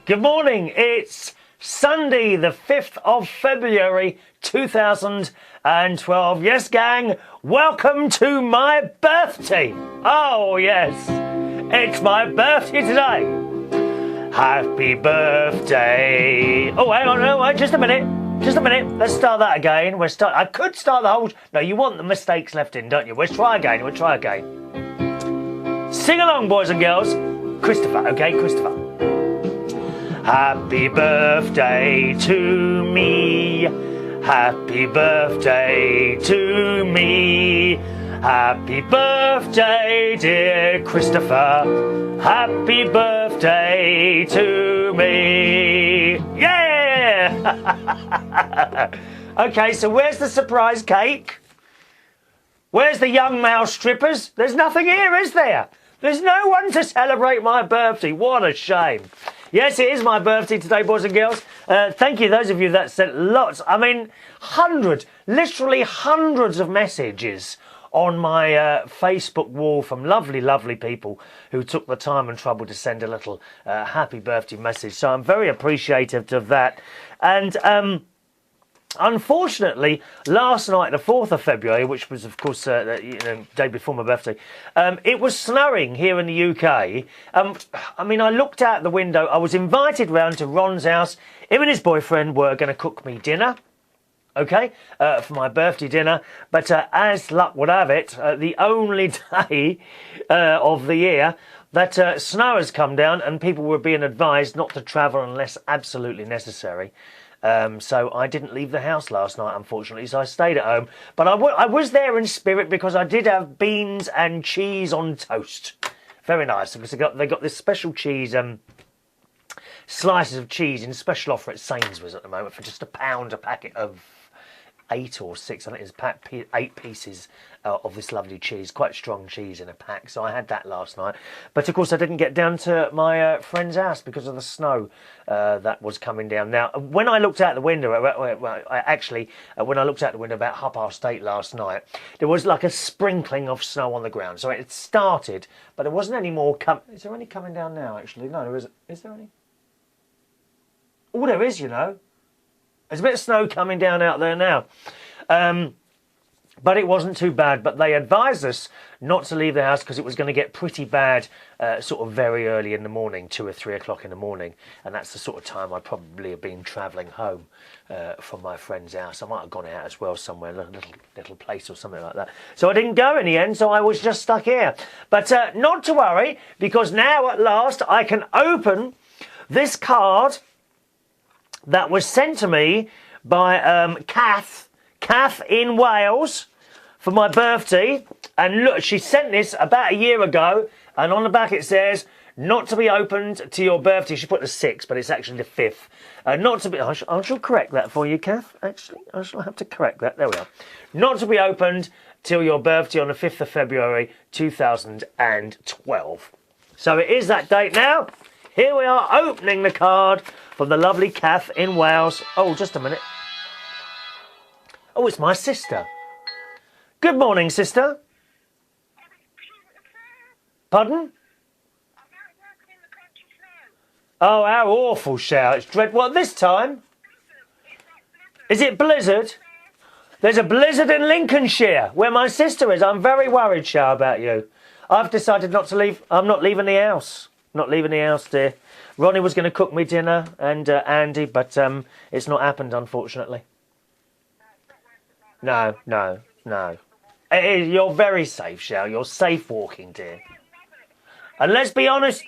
Good morning. It's Sunday, the 5th of February, 2012. Yes, gang, welcome to my birthday. Oh, yes, it's my birthday today. Happy birthday. Oh, hang on, no, wait, just a minute. Just a minute. Let's start that again. I could start the whole... No, you want the mistakes left in, don't you? Let's try again. We'll try again. Sing along, boys and girls. Christopher, okay? Christopher. Happy birthday to me. Happy birthday to me. Happy birthday, dear Christopher. Happy birthday to me. Yeah! Okay, so where's the surprise cake? Where's the young male strippers? There's nothing here, is there? There's no one to celebrate my birthday. What a shame. Yes, it is my birthday today, boys and girls. Thank you, those of you that sent lots. I mean, literally hundreds of messages on my Facebook wall from lovely, lovely people who took the time and trouble to send a little happy birthday message. So I'm very appreciative of that. And unfortunately, last night, the 4th of February, which was, of course, day before my birthday, it was snowing here in the UK. I mean, I looked out the window. I was invited round to Ron's house. Him and his boyfriend were going to cook me dinner, okay, for my birthday dinner. But as luck would have it, the only day of the year that snow has come down and people were being advised not to travel unless absolutely necessary. So I didn't leave the house last night, unfortunately, so I stayed at home. But I was there in spirit because I did have beans and cheese on toast. Very nice, because they got this special cheese, slices of cheese in special offer at Sainsbury's at the moment for just £1 a packet of 8 or 6, I think it's 8 pieces of this lovely cheese, quite strong cheese in a pack. So I had that last night. But of course I didn't get down to my friend's house because of the snow that was coming down. Now, when I looked out the window, when I looked out the window about 8:30 last night, there was like a sprinkling of snow on the ground. So it started, but there wasn't any more Is there any coming down now, actually? No, there isn't. Is there any? Oh, there is, you know. There's a bit of snow coming down out there now. But it wasn't too bad. But they advised us not to leave the house because it was going to get pretty bad sort of very early in the morning, 2 or 3 o'clock in the morning. And that's the sort of time I'd probably have been travelling home from my friend's house. I might have gone out as well somewhere, a little place or something like that. So I didn't go in the end, so I was just stuck here. But not to worry, because now at last I can open this card that was sent to me by Kath in Wales for my birthday. And look, she sent this about a year ago, and on the back it says, not to be opened to your birthday. She put the 6th, but it's actually the 5th. Not to be... I shall correct that for you, Kath, actually. I shall have to correct that. There we are. Not to be opened till your birthday on the 5th of February, 2012. So it is that date now. Here we are opening the card from the lovely Kath in Wales. Oh, just a minute. Oh, it's my sister. Good morning, sister. Pardon? Oh, how awful, Shao. It's dreadful. What, this time? Is it blizzard? There's a blizzard in Lincolnshire, where my sister is. I'm very worried, Shao, about you. I've decided not to leave. I'm not leaving the house. Not leaving the house, dear. Ronnie was going to cook me dinner, and Andy, but it's not happened, unfortunately. No. You're very safe, Shao. You're safe walking, dear. And let's be honest,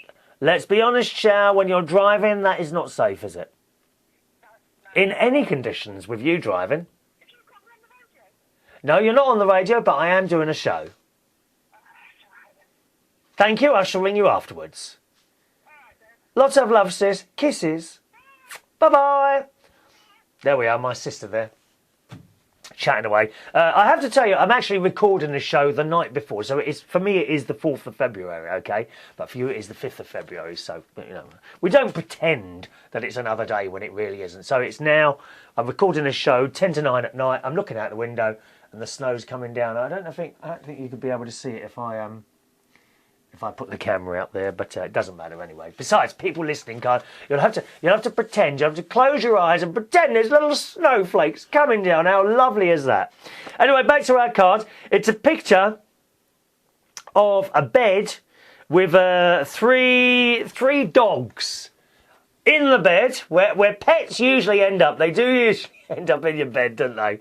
Shao, when you're driving, that is not safe, is it? In any conditions, with you driving. No, you're not on the radio, but I am doing a show. Thank you, I shall ring you afterwards. Lots of love, sis. Kisses. Bye-bye. There we are, my sister there. Chatting away. I have to tell you, I'm actually recording the show the night before. So for me, it is the 4th of February, okay? But for you, it is the 5th of February. So, you know, we don't pretend that it's another day when it really isn't. So it's now, I'm recording a show, 10 to 9 at night. I'm looking out the window and the snow's coming down. I don't think you could be able to see it if I if I put the camera out there, but it doesn't matter anyway. Besides, people listening can't. You'll have to pretend. You have to close your eyes and pretend there's little snowflakes coming down. How lovely is that? Anyway, back to our card. It's a picture of a bed with three dogs in the bed, where pets usually end up. They do usually end up in your bed, don't they?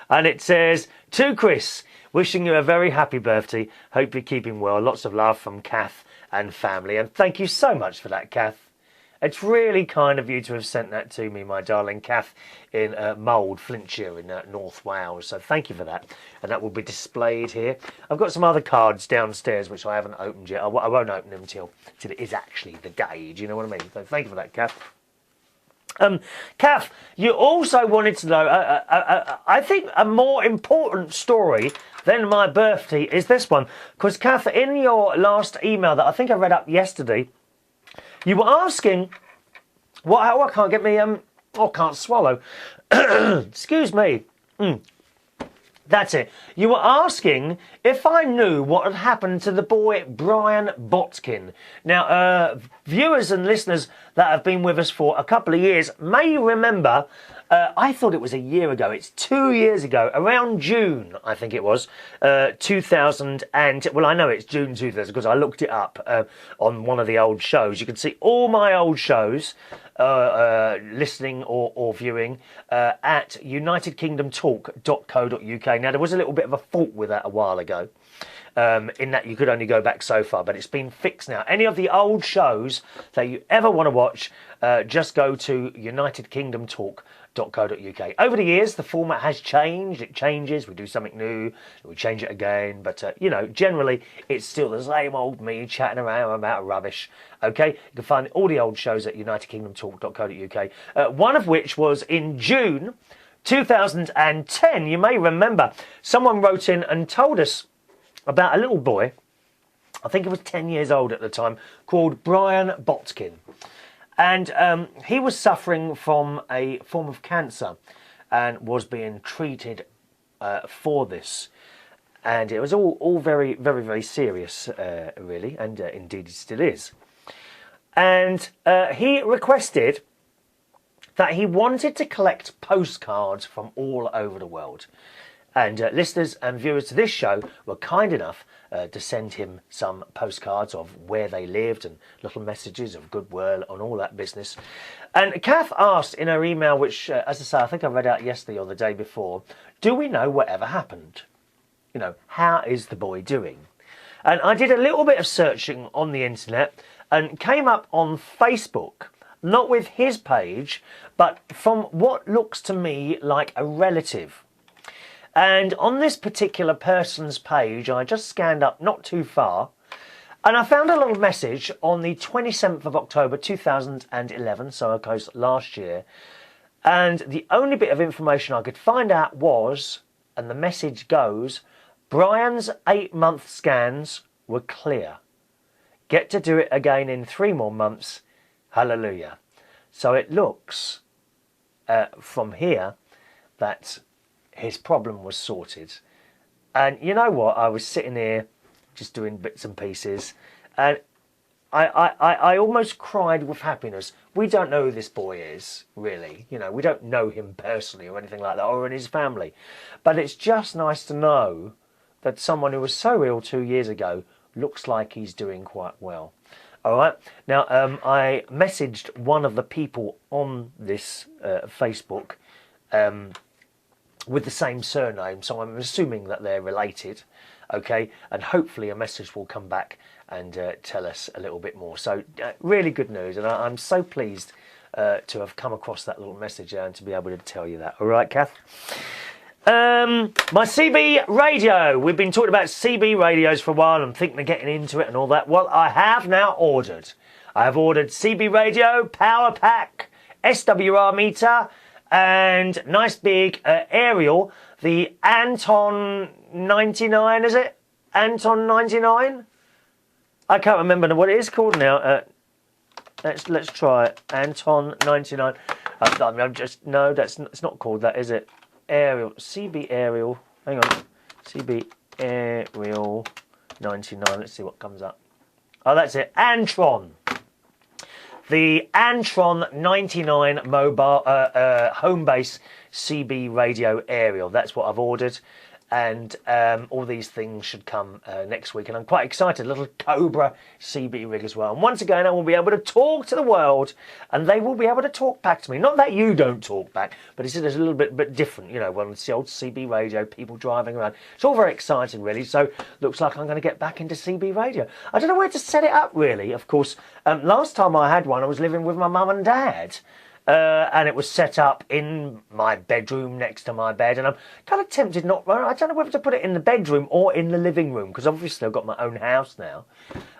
And it says, "To Chris, wishing you a very happy birthday. Hope you're keeping well. Lots of love from Kath and family." And thank you so much for that, Kath. It's really kind of you to have sent that to me, my darling Kath, in Mould, Flintshire in North Wales. So thank you for that. And that will be displayed here. I've got some other cards downstairs which I haven't opened yet. I won't open them till it is actually the day. Do you know what I mean? So thank you for that, Kath. Kath, you also wanted to know, I think a more important story than my birthday is this one. Because, Kath, in your last email that I think I read up yesterday, you were asking, I can't get me, can't swallow. Excuse me. That's it. You were asking if I knew what had happened to the boy Bryan Botkin. Now, viewers and listeners that have been with us for a couple of years may remember, I thought it was a year ago. It's 2 years ago, around June, I think it was, 2000 and, well, I know it's June 2000 because I looked it up on one of the old shows. You can see all my old shows, listening or viewing at unitedkingdomtalk.co.uk. Now, there was a little bit of a fault with that a while ago, in that you could only go back so far, but it's been fixed now. Any of the old shows that you ever want to watch, just go to unitedkingdomtalk.co.uk. Over the years, the format has changed. It changes. We do something new. We change it again. But, you know, generally, it's still the same old me chatting around about rubbish. OK? You can find all the old shows at unitedkingdomtalk.co.uk. One of which was in June 2010. You may remember someone wrote in and told us about a little boy, I think he was 10 years old at the time, called Bryan Botkin. And he was suffering from a form of cancer and was being treated for this. And it was all very, very, very serious, really, and indeed it still is. And he requested that he wanted to collect postcards from all over the world. And listeners and viewers to this show were kind enough to send him some postcards of where they lived and little messages of goodwill and all that business. And Kath asked in her email, which, as I say, I think I read out yesterday or the day before, do we know whatever happened? You know, how is the boy doing? And I did a little bit of searching on the internet and came up on Facebook, not with his page, but from what looks to me like a relative. And on this particular person's page, I just scanned up not too far, and I found a little message on the 27th of October 2011, so of course last year, and the only bit of information I could find out was, and the message goes, Bryan's 8-month scans were clear. Get to do it again in 3 more months. Hallelujah. So it looks from here that his problem was sorted. And you know what? I was sitting here just doing bits and pieces, and I almost cried with happiness. We don't know who this boy is, really. You know, we don't know him personally or anything like that, or in his family. But it's just nice to know that someone who was so ill 2 years ago looks like he's doing quite well. All right. Now, I messaged one of the people on this Facebook with the same surname, so I'm assuming that they're related, okay? And hopefully a message will come back and tell us a little bit more. So really good news, and I'm so pleased to have come across that little message and to be able to tell you that. All right, Kath? My CB radio. We've been talking about CB radios for a while and thinking of getting into it and all that. Well, I have now ordered. I have ordered CB radio, power pack, SWR meter, and nice big aerial, the Anton 99, is it? Anton 99? I can't remember what it is called now. Let's try it. Anton 99. I'm just, no, it's not called that, is it? Aerial, CB aerial. Hang on. CB aerial 99. Let's see what comes up. Oh, that's it. Antron. The Antron 99 mobile home base CB radio aerial. That's what I've ordered. And all these things should come next week. And I'm quite excited. A little Cobra CB rig as well. And once again, I will be able to talk to the world. And they will be able to talk back to me. Not that you don't talk back. But it's a little bit different. You know, when it's the old CB radio, people driving around. It's all very exciting, really. So looks like I'm going to get back into CB radio. I don't know where to set it up, really. Of course, last time I had one, I was living with my mum and dad. And it was set up in my bedroom next to my bed, and I'm kind of tempted not. I don't know whether to put it in the bedroom or in the living room, because obviously I've got my own house now,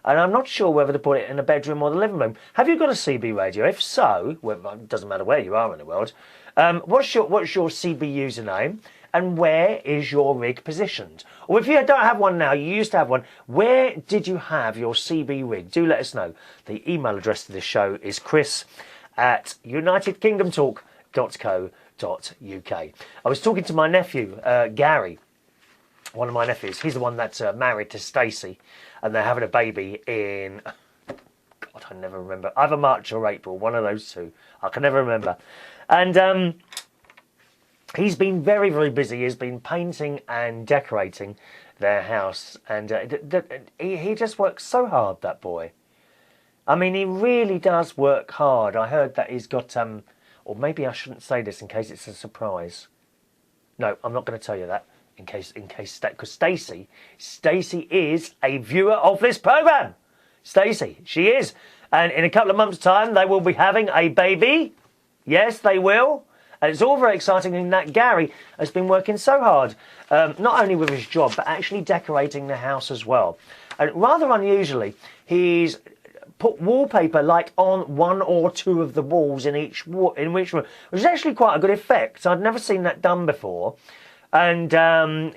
and I'm not sure whether to put it in the bedroom or the living room. Have you got a CB radio? If so, well, it doesn't matter where you are in the world. What's your CB username, and where is your rig positioned? Or if you don't have one now, you used to have one, where did you have your CB rig? Do let us know. The email address to this show is chris@unitedkingdomtalk.co.uk. I was talking to my nephew, Gary, one of my nephews. He's the one that's married to Stacey, and they're having a baby in, God, I never remember, either March or April, one of those two. I can never remember. And he's been very, very busy. He's been painting and decorating their house, and he just works so hard, that boy. I mean, he really does work hard. I heard that he's got, or maybe I shouldn't say this in case it's a surprise. No, I'm not going to tell you that in case, because Stacey is a viewer of this program. Stacey, she is. And in a couple of months' time, they will be having a baby. Yes, they will. And it's all very exciting in that Gary has been working so hard, not only with his job, but actually decorating the house as well. And rather unusually, he's put wallpaper like on one or two of the walls in each room, which is actually quite a good effect. I'd never seen that done before, and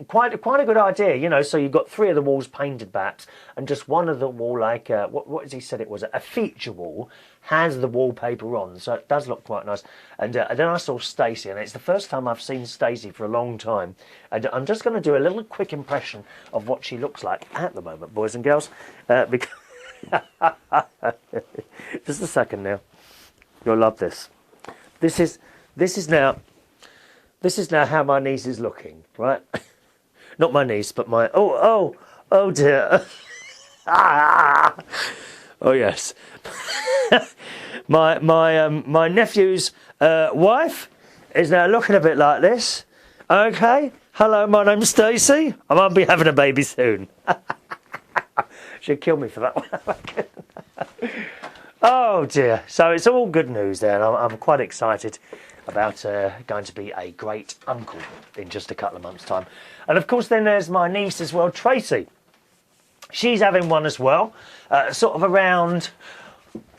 quite a good idea, you know. So you've got three of the walls painted back, and just one of the wall, like what has he said it was, a feature wall, has the wallpaper on, so it does look quite nice. And then I saw Stacey, and it's the first time I've seen Stacey for a long time, and I'm just going to do a little quick impression of what she looks like at the moment, boys and girls, because just a second now. You'll love this. This is now how my niece is looking, right? Not my niece, but my oh dear. Oh yes. my nephew's wife is now looking a bit like this. Okay. Hello, my name's Stacey. I might be having a baby soon. She'd kill me for that one. Oh dear. So it's all good news there, and I'm quite excited about going to be a great uncle in just a couple of months' time. And of course then there's my niece as well, Tracy. She's having one as well, sort of around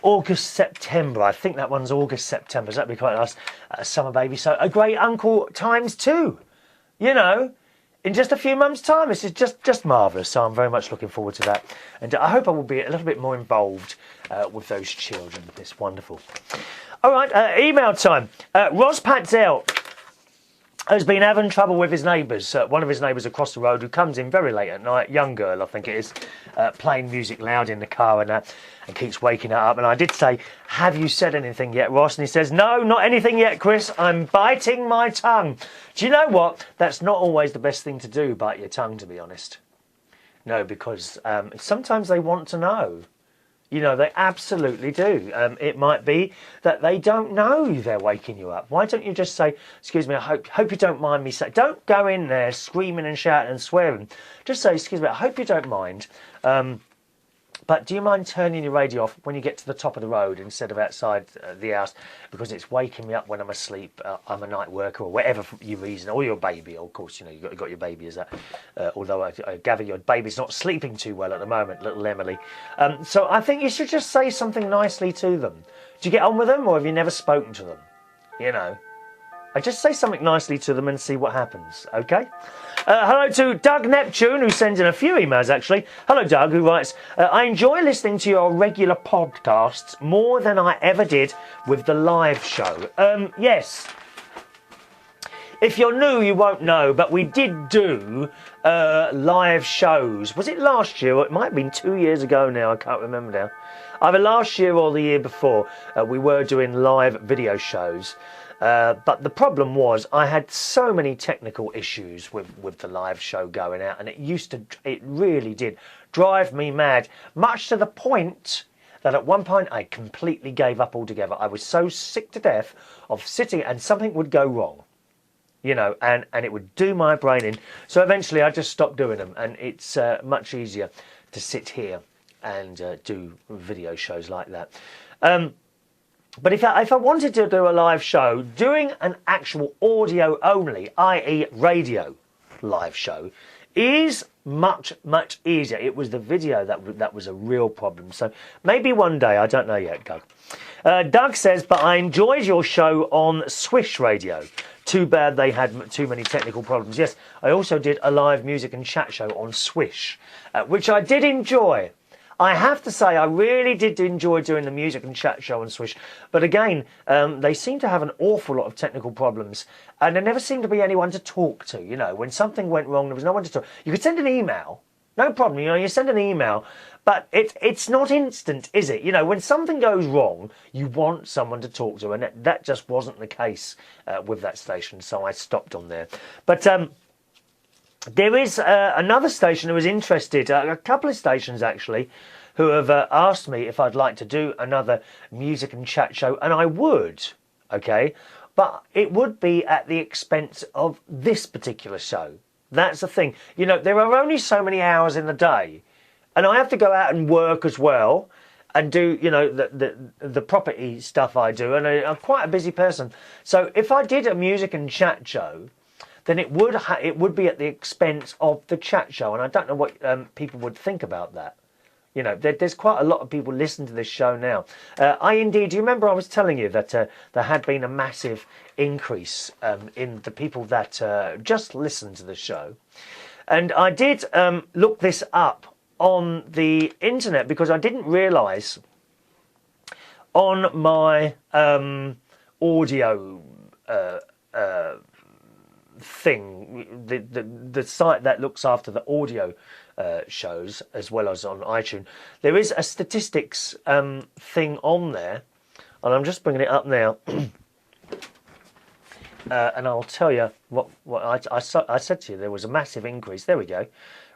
August, September. I think that one's August, September, so that'd be quite nice. Summer baby. So a great uncle times two, you know. In just a few months' time. This is just marvellous, so I'm very much looking forward to that. And I hope I will be a little bit more involved with those children. It's wonderful. All right, email time. Ros Patzel has been having trouble with his neighbours. One of his neighbours across the road who comes in very late at night, young girl I think it is, playing music loud in the car and keeps waking her up. And I did say, have you said anything yet, Ross? And he says, no, not anything yet, Chris. I'm biting my tongue. Do you know what? That's not always the best thing to do, bite your tongue, to be honest. No, because sometimes they want to know. You know, they absolutely do. It might be that they don't know they're waking you up. Why don't you just say, excuse me, I hope you don't mind me saying. Don't go in there screaming and shouting and swearing. Just say, excuse me, I hope you don't mind. But do you mind turning your radio off when you get to the top of the road instead of outside the house? Because it's waking me up when I'm asleep. I'm a night worker or whatever your reason. Or your baby, of course, you know, you've got your baby as that. Although I gather your baby's not sleeping too well at the moment, little Emily. So I think you should just say something nicely to them. Do you get on with them, or have you never spoken to them? You know. I just say something nicely to them and see what happens, okay? Hello to Doug Neptune, who sends in a few emails, actually. Hello, Doug, who writes, I enjoy listening to your regular podcasts more than I ever did with the live show. Yes. If you're new, you won't know, but we did do live shows. Was it last year? It might have been 2 years ago now. I can't remember now. Either last year or the year before, we were doing live video shows. But the problem was I had so many technical issues with the live show going out, and it really did drive me mad, much to the point that at one point I completely gave up altogether. I was so sick to death of sitting and something would go wrong, you know, and it would do my brain in. So eventually I just stopped doing them, and it's much easier to sit here and do video shows like that. But if I wanted to do a live show, doing an actual audio only, i.e. radio live show, is much easier. It was the video that was a real problem. So maybe one day, I don't know yet, Doug. Doug says, but I enjoyed your show on Swish Radio. Too bad they had too many technical problems. Yes, I also did a live music and chat show on Swish, which I did enjoy. I have to say, I really did enjoy doing the music and chat show on Swish. But again, they seem to have an awful lot of technical problems. And there never seemed to be anyone to talk to. You know, when something went wrong, there was no one to talk. You could send an email. No problem. You know, you send an email. But it's not instant, is it? You know, when something goes wrong, you want someone to talk to. And that just wasn't the case with that station. So I stopped on there. But there is another station who was interested, a couple of stations actually, who have asked me if I'd like to do another music and chat show, and I would, okay? But it would be at the expense of this particular show. That's the thing. You know, there are only so many hours in the day, and I have to go out and work as well and do, you know, the property stuff I do, and I'm quite a busy person. So if I did a music and chat show, then it would be at the expense of the chat show, and I don't know what people would think about that. You know, there's quite a lot of people listening to this show now. Do you remember I was telling you that there had been a massive increase in the people that just listen to the show? And I did look this up on the internet because I didn't realise on my audio thing, the site that looks after the audio shows as well as on iTunes, there is a statistics thing on there, and I'm just bringing it up now. And I'll tell you what I said to you. There was a massive increase. There we go.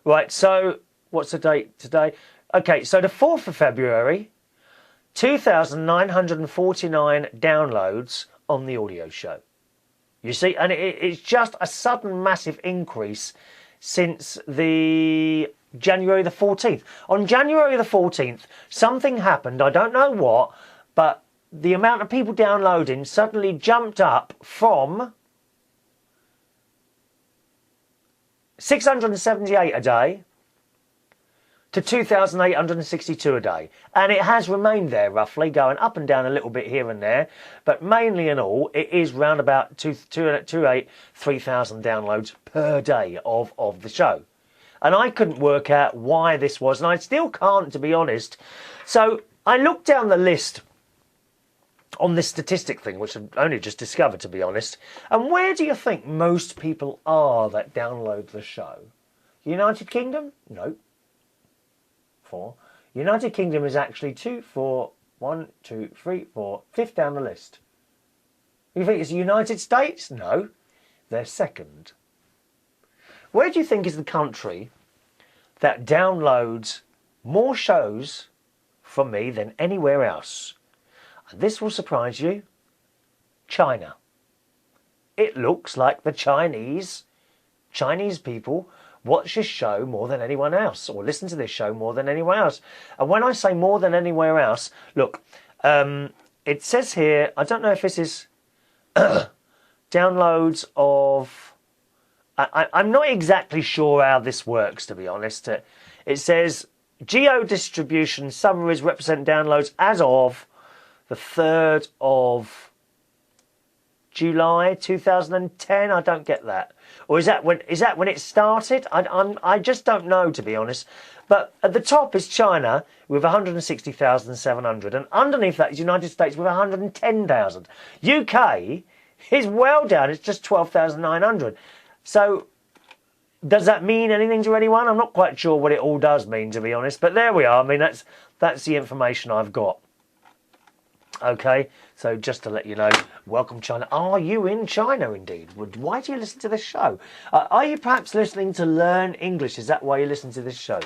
Right, so what's the date today? Okay, so the 4th of February, 2,949 downloads on the audio show. You see, and it's just a sudden massive increase since the January the 14th. On January the 14th, something happened. I don't know what, but the amount of people downloading suddenly jumped up from 678 a day to 2,862 a day. And it has remained there roughly, going up and down a little bit here and there. But mainly in all, it is round about 3,000 downloads per day of the show. And I couldn't work out why this was, and I still can't, to be honest. So I looked down the list on this statistic thing, which I've only just discovered, to be honest. And where do you think most people are that download the show? United Kingdom? No. 4. United Kingdom is actually 2, 4, 1, 2, 3, 4, 5th down the list. You think it's the United States? No, they're second. Where do you think is the country that downloads more shows from me than anywhere else? And this will surprise you. China. It looks like the Chinese people watch this show more than anyone else, or listen to this show more than anyone else. And when I say more than anywhere else, look, it says here, I don't know if this is downloads of... I'm not exactly sure how this works, to be honest. It says geo-distribution summaries represent downloads as of the 3rd of July 2010. I don't get that. Or is that when it started? I just don't know, to be honest. But at the top is China with 160,700, and underneath that is United States with 110,000. UK is well down. It's just 12,900. So does that mean anything to anyone? I'm not quite sure what it all does mean, to be honest. But there we are. I mean, that's the information I've got. Okay, so just to let you know, welcome China. Are you in China indeed? Why do you listen to this show? Are you perhaps listening to learn English? Is that why you listen to this show?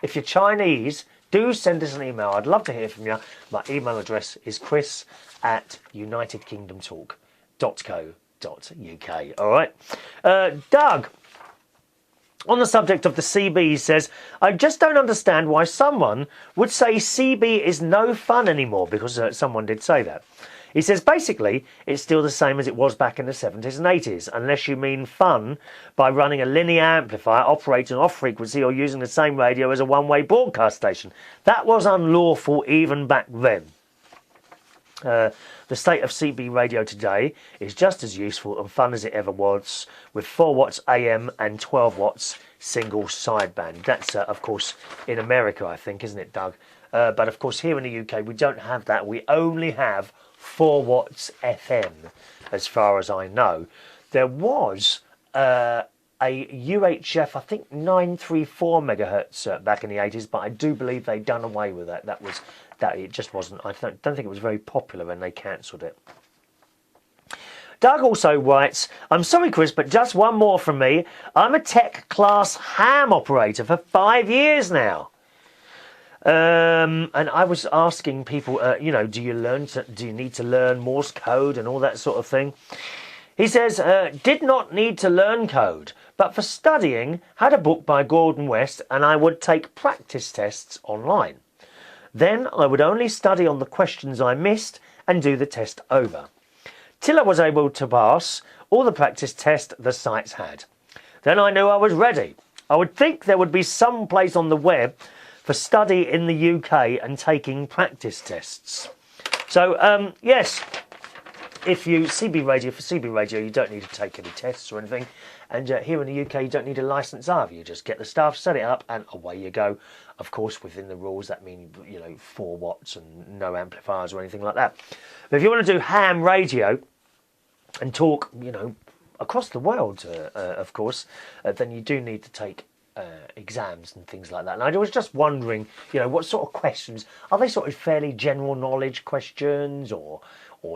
If you're Chinese, do send us an email. I'd love to hear from you. My email address is chris@unitedkingdomtalk.co.uk. All right. Doug, on the subject of the CB, he says, I just don't understand why someone would say CB is no fun anymore, because someone did say that. He says, basically, it's still the same as it was back in the 70s and 80s, unless you mean fun by running a linear amplifier, operating off frequency, or using the same radio as a one-way broadcast station. That was unlawful even back then. The state of CB radio today is just as useful and fun as it ever was, with 4 watts AM and 12 watts single sideband. That's, of course, in America, I think, isn't it, Doug? But, of course, here in the UK, we don't have that. We only have 4 watts FM, as far as I know. There was a UHF, I think, 934 megahertz back in the 80s, but I do believe they'd done away with that. That it just wasn't. I don't think it was very popular when they cancelled it. Doug also writes, I'm sorry, Chris, but just one more from me. I'm a tech class ham operator for 5 years now. And I was asking people, do you need to learn Morse code and all that sort of thing? He says, did not need to learn code, but for studying, had a book by Gordon West, and I would take practice tests online. Then I would only study on the questions I missed and do the test over, till I was able to pass all the practice tests the sites had. Then I knew I was ready. I would think there would be some place on the web for study in the UK and taking practice tests. So, yes, if you for CB radio, you don't need to take any tests or anything. And here in the UK, you don't need a licence either. You just get the staff, set it up, and away you go. Of course, within the rules, that means 4 watts and no amplifiers or anything like that. But if you want to do ham radio and talk, across the world, of course, then you do need to take exams and things like that. And I was just wondering, what sort of questions are they? Sort of fairly general knowledge questions, or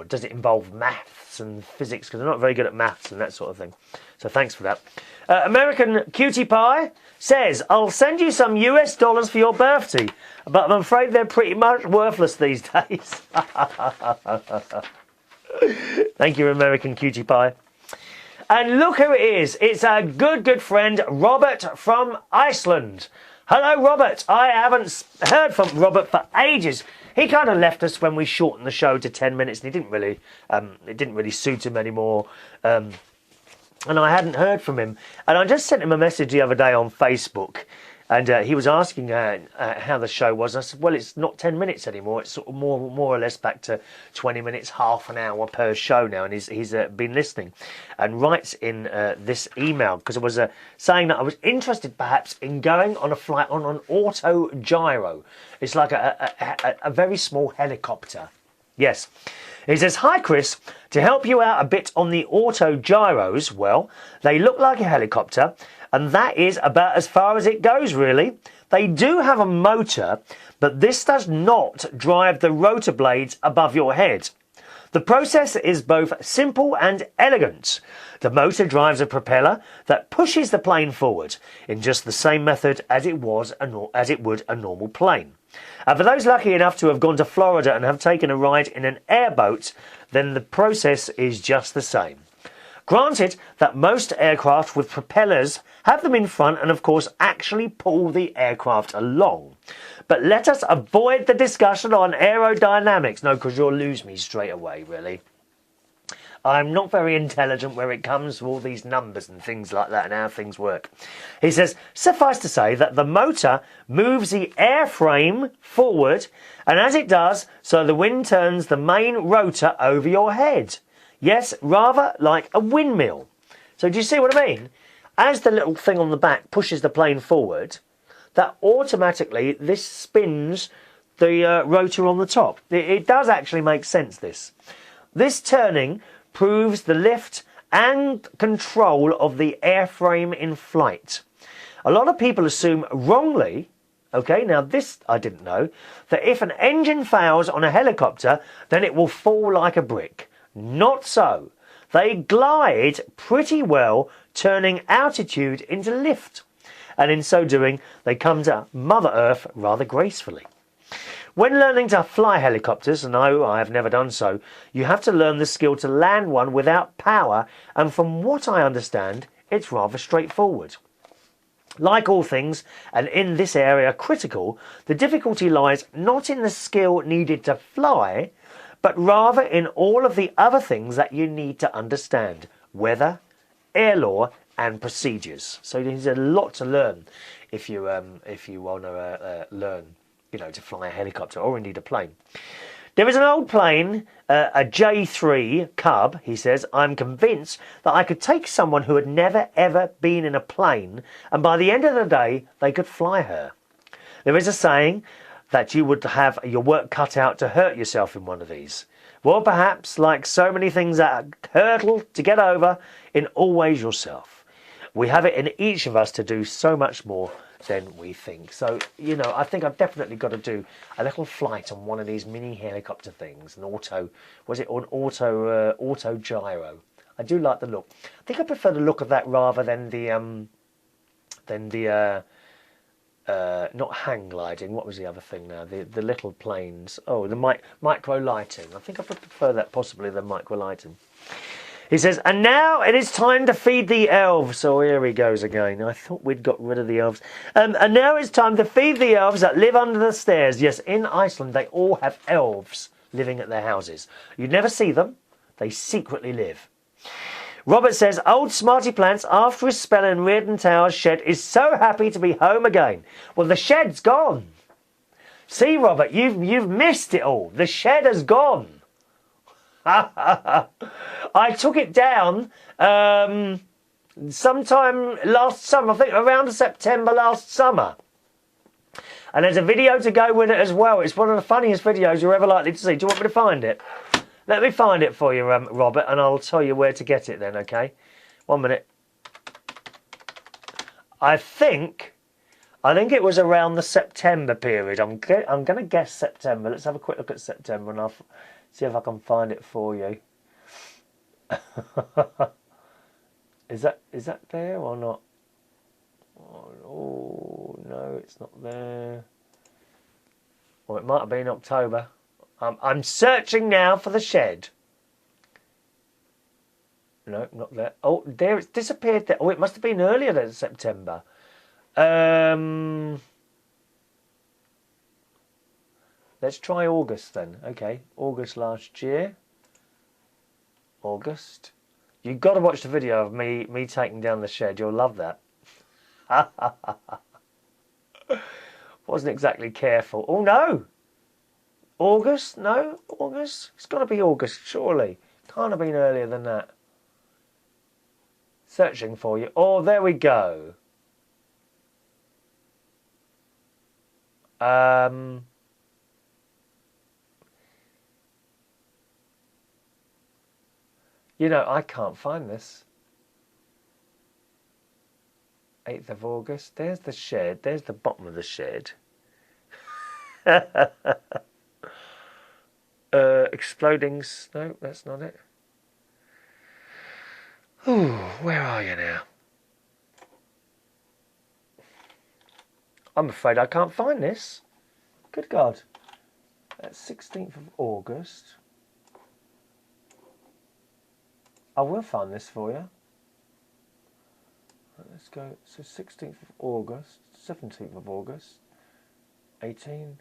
does it involve maths and physics? Because I'm not very good at maths and that sort of thing. So thanks for that. American Cutie Pie says, I'll send you some US dollars for your birthday, but I'm afraid they're pretty much worthless these days. Thank you, American Cutie Pie. And look who it is. It's our good friend, Robert from Iceland. Hello, Robert. I haven't heard from Robert for ages. He kind of left us when we shortened the show to 10 minutes, and it didn't really suit him anymore. And I hadn't heard from him. And I just sent him a message the other day on Facebook, and he was asking how the show was. I said, well, it's not 10 minutes anymore. It's sort of more or less back to 20 minutes, half an hour per show now, and he's been listening. And writes in this email, because I was saying that I was interested perhaps in going on a flight on an Autogyro. It's like a very small helicopter. Yes. He says, hi Chris, to help you out a bit on the Autogyros, well, they look like a helicopter, and that is about as far as it goes really. They do have a motor, but this does not drive the rotor blades above your head. The process is both simple and elegant. The motor drives a propeller that pushes the plane forward in just the same method as it would a normal plane. And for those lucky enough to have gone to Florida and have taken a ride in an airboat, then the process is just the same. Granted that most aircraft with propellers have them in front and of course actually pull the aircraft along. But let us avoid the discussion on aerodynamics. No, because you'll lose me straight away, really. I'm not very intelligent where it comes to all these numbers and things like that and how things work. He says, suffice to say that the motor moves the airframe forward, and as it does, so the wind turns the main rotor over your head. Yes, rather like a windmill. So do you see what I mean? As the little thing on the back pushes the plane forward, that automatically this spins the rotor on the top. It does actually make sense, this. This turning proves the lift and control of the airframe in flight. A lot of people assume wrongly, okay, now this I didn't know, that if an engine fails on a helicopter, then it will fall like a brick. Not so. They glide pretty well, turning altitude into lift. And in so doing, they come to Mother Earth rather gracefully. When learning to fly helicopters, and no, I have never done so, you have to learn the skill to land one without power, and from what I understand, it's rather straightforward. Like all things, and in this area critical, the difficulty lies not in the skill needed to fly, but rather in all of the other things that you need to understand: weather, air law, and procedures. So there's a lot to learn if you want to learn, to fly a helicopter or indeed a plane. There is an old plane, a J3 Cub, he says. I'm convinced that I could take someone who had never ever been in a plane, and by the end of the day, they could fly her. There is a saying that you would have your work cut out to hurt yourself in one of these. Well, perhaps, like so many things that hurdle to get over, in always yourself. We have it in each of us to do so much more than we think. So, I think I've definitely got to do a little flight on one of these mini helicopter things, Autogyro. I do like the look. I think I prefer the look of that rather than the not hang gliding. What was the other thing now? The little planes. Oh, the micro lighting. I think I prefer that possibly than micro lighting. He says, and now it is time to feed the elves. Oh, here he goes again. I thought we'd got rid of the elves. And now it's time to feed the elves that live under the stairs. Yes, in Iceland, they all have elves living at their houses. You never see them. They secretly live. Robert says, old Smarty Plants, after his spell in Reardon Tower's shed, is so happy to be home again. Well, the shed's gone. See, Robert, you've missed it all. The shed has gone. I took it down sometime last summer, I think around September last summer. And there's a video to go with it as well. It's one of the funniest videos you're ever likely to see. Do you want me to find it? Let me find it for you, Robert, and I'll tell you where to get it then, okay? 1 minute. I think it was around the September period. I'm going to guess September. Let's have a quick look at September and I'll see if I can find it for you. Is that there or not? Oh, no, it's not there. Or it might have been October. I'm searching now for the shed. No, not there. Oh, there, it's disappeared there. Oh, it must have been earlier than September. Let's try August then. Okay, August last year. August. You've got to watch the video of me taking down the shed. You'll love that. Wasn't exactly careful. Oh no! August? No? August? It's got to be August, surely. Can't have been earlier than that. Searching for you. Oh, there we go. I can't find this. 8th of August. There's the shed. There's the bottom of the shed. Exploding snow. That's not it. Ooh, where are you now? I'm afraid I can't find this. Good God. That's 16th of August. I will find this for you. Let's go. So 16th of August, 17th of August, 18.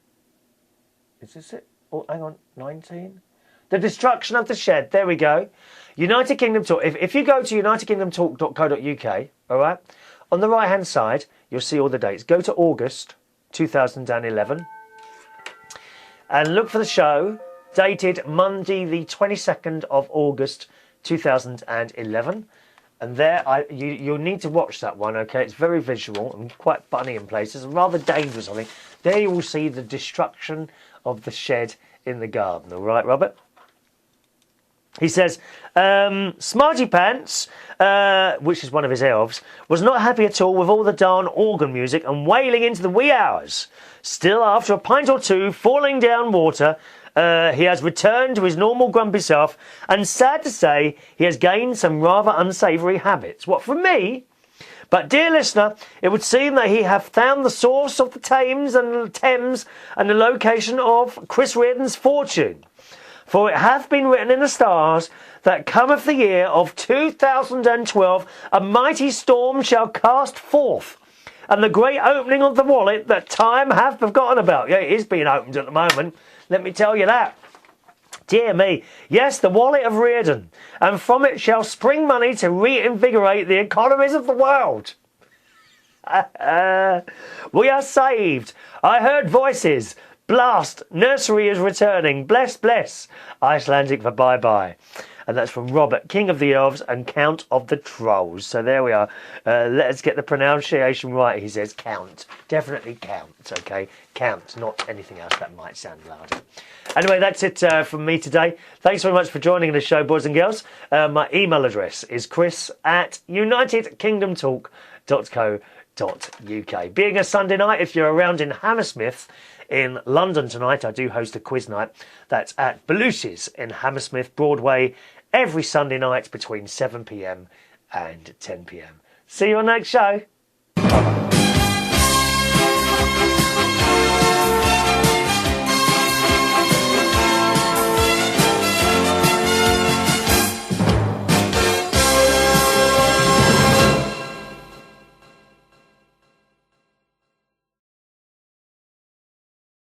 Is this it? Oh, hang on. 19. The destruction of the shed. There we go. United Kingdom Talk. If you go to unitedkingdomtalk.co.uk, all right, on the right-hand side, you'll see all the dates. Go to August 2011 and look for the show dated Monday the 22nd of August 2011. And there, you'll need to watch that one, okay? It's very visual and quite funny in places, and rather dangerous, I think. There you will see the destruction of the shed in the garden, all right, Robert? He says, Smarty Pants, which is one of his elves, was not happy at all with all the darn organ music and wailing into the wee hours. Still, after a pint or two, falling down water, he has returned to his normal grumpy self, and sad to say, he has gained some rather unsavoury habits. What, from me? But, dear listener, it would seem that he hath found the source of the Thames and the location of Chris Reardon's fortune. For it hath been written in the stars that cometh the year of 2012, a mighty storm shall cast forth, and the great opening of the wallet that time hath forgotten about. Yeah, it is being opened at the moment, let me tell you that. Dear me, yes, the wallet of Reardon, and from it shall spring money to reinvigorate the economies of the world. We are saved. I heard voices. Blast, nursery is returning. Bless, bless. Icelandic for bye-bye. And that's from Robert, King of the Elves and Count of the Trolls. So there we are. Let's get the pronunciation right, he says. Count. Definitely count, okay? Count, not anything else that might sound larger. Anyway, that's it from me today. Thanks very much for joining the show, boys and girls. My email address is chris@unitedkingdomtalk.co.uk. Being a Sunday night, if you're around in Hammersmith, in London tonight, I do host a quiz night. That's at Belushis in Hammersmith, Broadway, every Sunday night between 7 p.m. and 10 p.m. See you on the next show. Bye-bye.